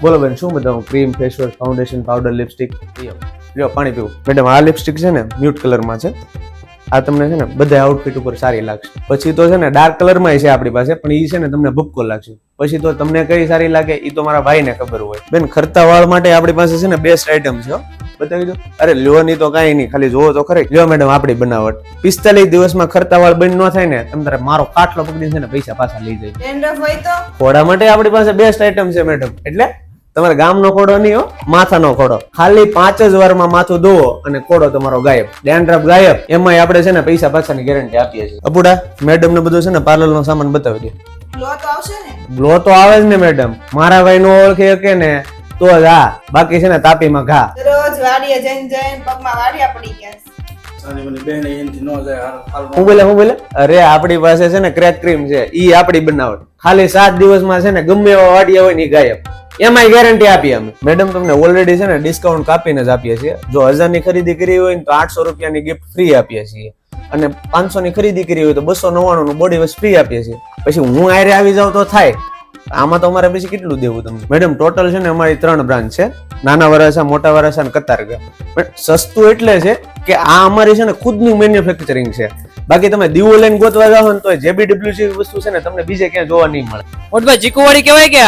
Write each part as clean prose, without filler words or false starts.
બોલો બેન શું બતાવું? Cream, face wash, foundation, powder, lipstick. લ્યો પાણી પીવું. મેડમ આ લિપસ્ટિક છે ને મ્યુટ કલરમાં છે. આ તમને છે ને બધા આઉટફિટ ઉપર સારી લાગશે. પછી તો છે ને ડાર્ક કલરમાં છે આપણી પાસે, પણ એ છે ને તમને ભૂપકો લાગશે. પછી તો તમને કઈ સારી લાગે એ તો મારા ભાઈને ખબર હોય. બેન ખરતા વાળ માટે આપણી પાસે છે ને બેસ્ટ આઈટમ છે. બતાવી દો. અરે લ્યો ની તો કાંઈ નહીં, ખાલી જોવો તો ખરી. લ્યો મેડમ આપણી બનાવટ. 45 દિવસમાં ખરતા વાળ બંધ ન થાય ને તમારે મારો કાટલો પકડીને છે ને પૈસા પાછા લઈ જાય. ડેન્ડ્રફ હોય તો ખોડા માટે આપણી પાસે બેસ્ટ આઈટમ છે મેડમ. એટલે તમારે ગામનો ખોડો નહીં હો, માથાનો ખોડો. ખાલી 5 જ વારમાં માથું ધોવો અને ખોડો તમારો ગાયબ, ડેન્ડ્રફ ગાયબ. એમાંય આપણે છે ને પૈસા પાછાની ગેરંટી આપીએ છીએ. અપુડા મેડમ ને બધું છે ને પાર્લરનો સામાન બતાવી દે. ગ્લો તો આવશે ને? ગ્લો તો આવે જ ને મેડમ. મારા ભાઈ નો ઓળખી શકે ને તો જ આ, બાકી છે ને તાપીમાં ઘા. રોજ વાડીએ જઈને પગમાં વાડિયા પડી ગયા. હું બોલે અરે આપણી પાસે છે ને ક્રેક ક્રીમ છે, ઈ આપણી બનાવટ. ખાલી 7 દિવસમાં છે ને ગમે એવા વાડિયા હોય ને ગાયબ. એમાંય ગેરંટી આપીએ અમે. મેડમ તમને ઓલરેડી છે ને ડિસ્કાઉન્ટ કાપીને જ આપીએ છીએ. જો 1000 ની ખરીદી કરી હોય ને તો 800 રૂપિયાની ગિફ્ટ ફ્રી આપીએ છીએ, અને 500 ની ખરીદી કરી હોય તો 299 નું બોડી વોશ ફ્રી આપીએ છીએ. પછી હું આયરે આવી જાઉં તો થાય. આમાં તો અમારે પછી કેટલું દેવું તમને? મેડમ ટોટલ છે ને અમારી 3 બ્રાન્ચ છે, નાના વરાછા, મોટા વરાછા અને કતારગા. પણ સસ્તું એટલે છે કે આ અમારી છે ને ખુદનું મેન્યુફેક્ચરિંગ છે. બાકી તમે દીવો લઈને ગોતવા જાવ ને તો JBWC વસ્તુ છે ને તમને બીજે ક્યાં જોવા નહીં મળે. મોટભાઈ ચીકુવાડી કહેવાય કે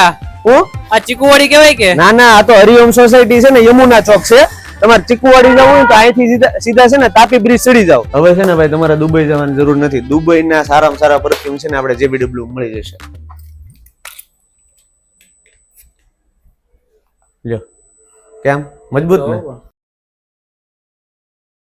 આ ચીકુવાડી કહેવાય કે? ના ના, આ તો હરિઓમ સોસાયટી છે ને, યમુના ચોક છે. તમારે ચીકુવાડી જવું હોય તો અહીંથી સીધા છે ને તાપી બ્રિજ ચડી જાવ. હવે છે ને ભાઈ તમારે દુબઈ જવાની જરૂર નથી. દુબઈના સારામાં સારા પરફ્યુમ છે ને આપણે JBW મળી જશે. લ્યો કેમ મજબૂત ને?